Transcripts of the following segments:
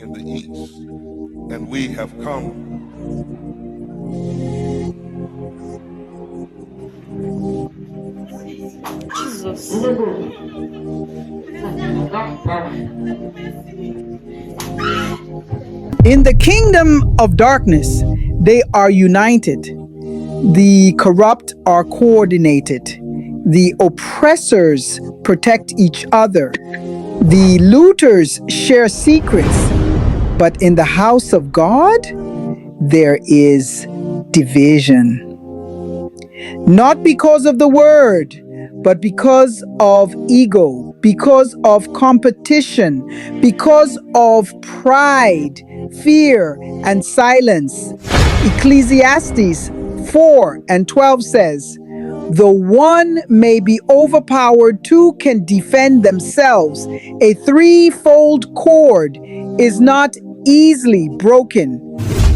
in the east, and we have come Jesus. In the kingdom of darkness, they are united. The corrupt are coordinated. The oppressors protect each other. The looters share secrets. But in the house of God, there is division. Not because of the word, but because of ego, because of competition, because of pride, fear, and silence. Ecclesiastes 4:12 says, "The one may be overpowered, two can defend themselves. A threefold cord is not easily broken."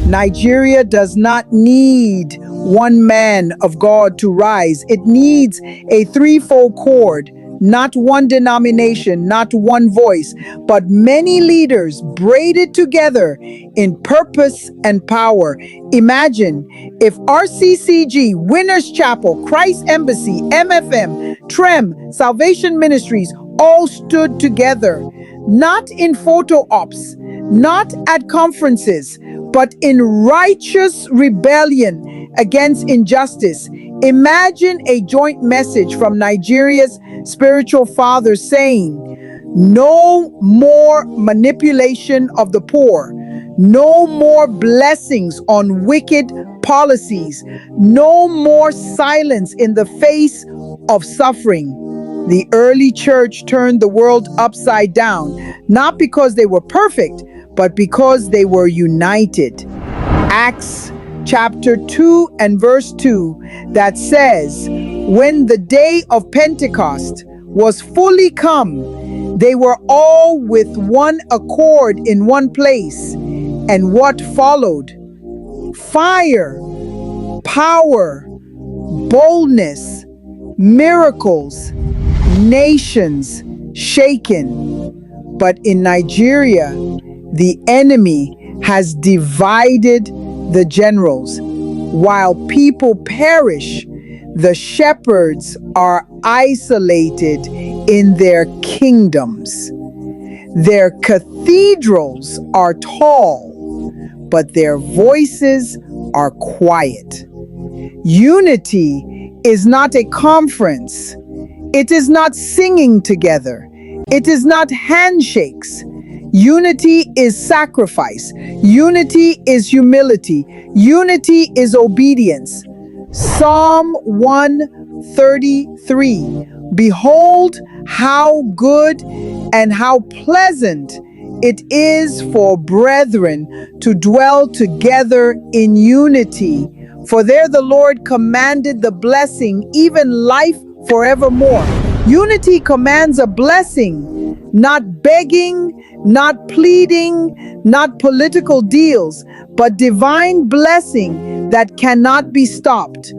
Nigeria does not need one man of God to rise. It needs a threefold cord, not one denomination, not one voice, but many leaders braided together in purpose and power. Imagine if RCCG, Winners Chapel, Christ Embassy, MFM, TREM, Salvation Ministries all stood together, not in photo ops, not at conferences, but in righteous rebellion against injustice. Imagine a joint message from Nigeria's spiritual fathers saying, "No more manipulation of the poor, no more blessings on wicked policies, no more silence in the face of suffering." The early church turned the world upside down, not because they were perfect, but because they were united. Acts chapter 2 and verse 2 that says, "When the day of Pentecost was fully come, they were all with one accord in one place." And what followed? Fire, power, boldness, miracles, nations shaken. But in Nigeria, the enemy has divided the generals. While people perish, the shepherds are isolated in their kingdoms. Their cathedrals are tall, but their voices are quiet. Unity is not a conference. It is not singing together. It is not handshakes. Unity is sacrifice. Unity is humility. Unity is obedience. Psalm 133. Behold, how good and how pleasant it is for brethren to dwell together in unity. For there the Lord commanded the blessing, even life forevermore. Unity commands a blessing, not begging, not pleading, not political deals, but divine blessing that cannot be stopped.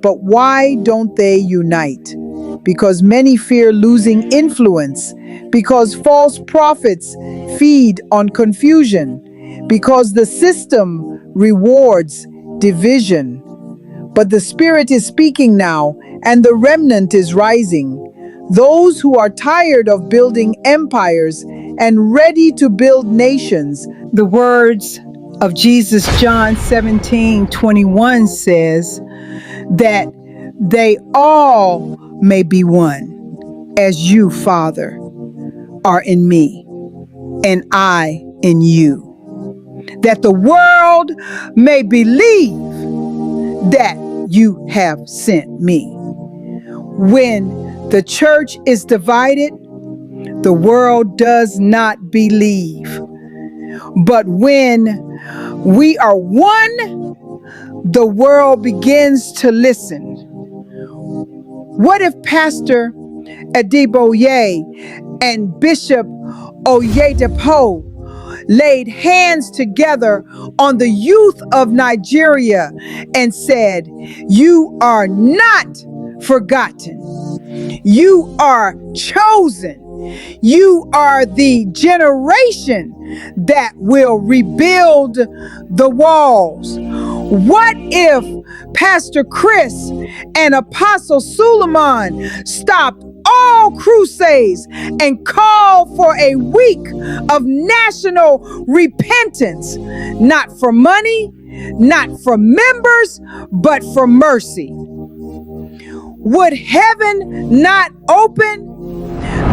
But why don't they unite? Because many fear losing influence, because false prophets feed on confusion, because the system rewards division. But the Spirit is speaking now, and the remnant is rising. Those who are tired of building empires and ready to build nations. The words of Jesus, John 17:21 says that they all may be one, as you, Father, are in me, and I in you, that the world may believe that you have sent me. When the church is divided, the world does not believe. But when we are one, the world begins to listen. What if Pastor Adeboye and Bishop Oyedepo laid hands together on the youth of Nigeria and said, "You are not forgotten. You are chosen. You are the generation that will rebuild the walls. What if Pastor Chris and Apostle Suleiman stopped all crusades and called for a week of national repentance, not for money, not for members, but for mercy? Would heaven not open?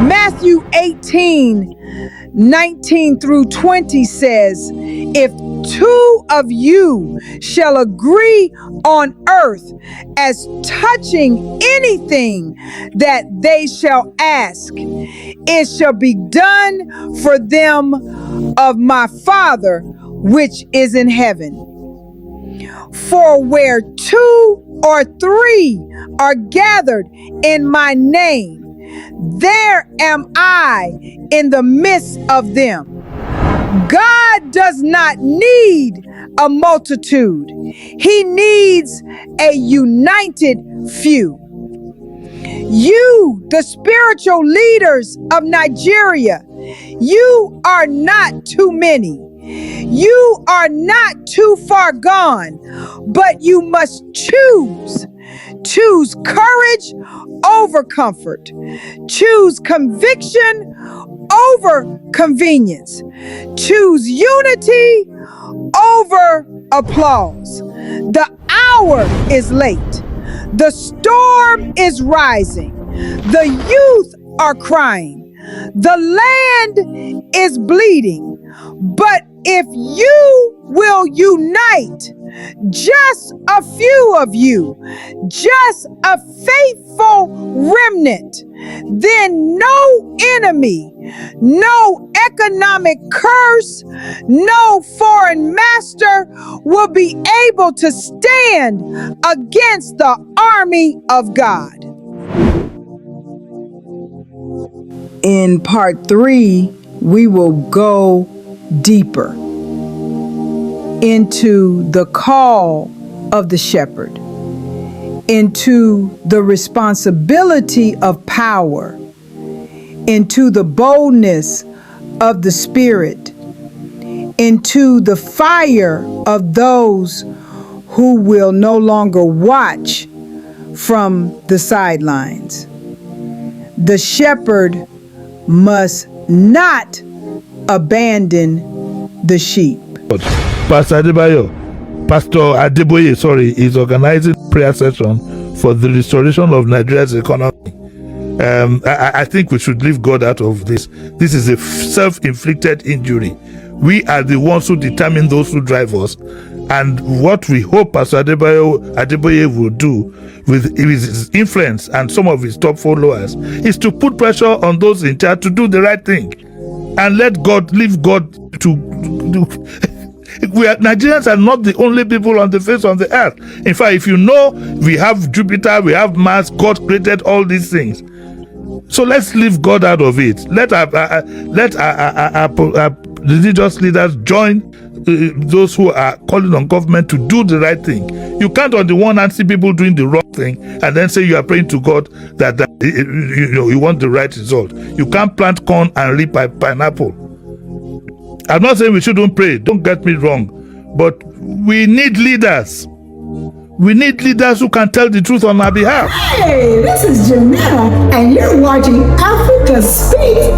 Matthew 18:19 through 20 says, if two of you shall agree on earth as touching anything that they shall ask, it shall be done for them of my Father which is in heaven. For where two or three are gathered in my name, there am I in the midst of them. God does not need a multitude. He needs a united few. You, the spiritual leaders of Nigeria, you are not too many. You are not too far gone, but you must choose. Choose courage over comfort. Choose conviction over convenience. Choose unity over applause. The hour is late. The storm is rising. The youth are crying. The land is bleeding. But if you will unite, just a few of you, just a faithful remnant, then no enemy, no economic curse, no foreign master will be able to stand against the army of God. In part 3, we will go deeper into the call of the shepherd, into the responsibility of power, into the boldness of the Spirit, into the fire of those who will no longer watch from the sidelines. The shepherd must not abandon the sheep. Pastor Adeboye, is organizing prayer session for the restoration of Nigeria's economy. I think we should leave God out of this. This is a self-inflicted injury. We are the ones who determine those who drive us. And what we hope Pastor Adeboye will do with his influence and some of his top followers is to put pressure on those in charge to do the right thing. And leave God to do. Nigerians are not the only people on the face of the earth. In fact, if you know, we have Jupiter, we have Mars, God created all these things. So let's leave God out of it. Let our religious leaders join those who are calling on government to do the right thing. You can't on the one hand see people doing the wrong thing and then say you are praying to God that you want the right result. You can't plant corn and reap pineapple. I'm not saying we shouldn't pray, don't get me wrong, but we need leaders. We need leaders who can tell the truth on our behalf. Hey, this is Jamila, and you're watching Africa Speak.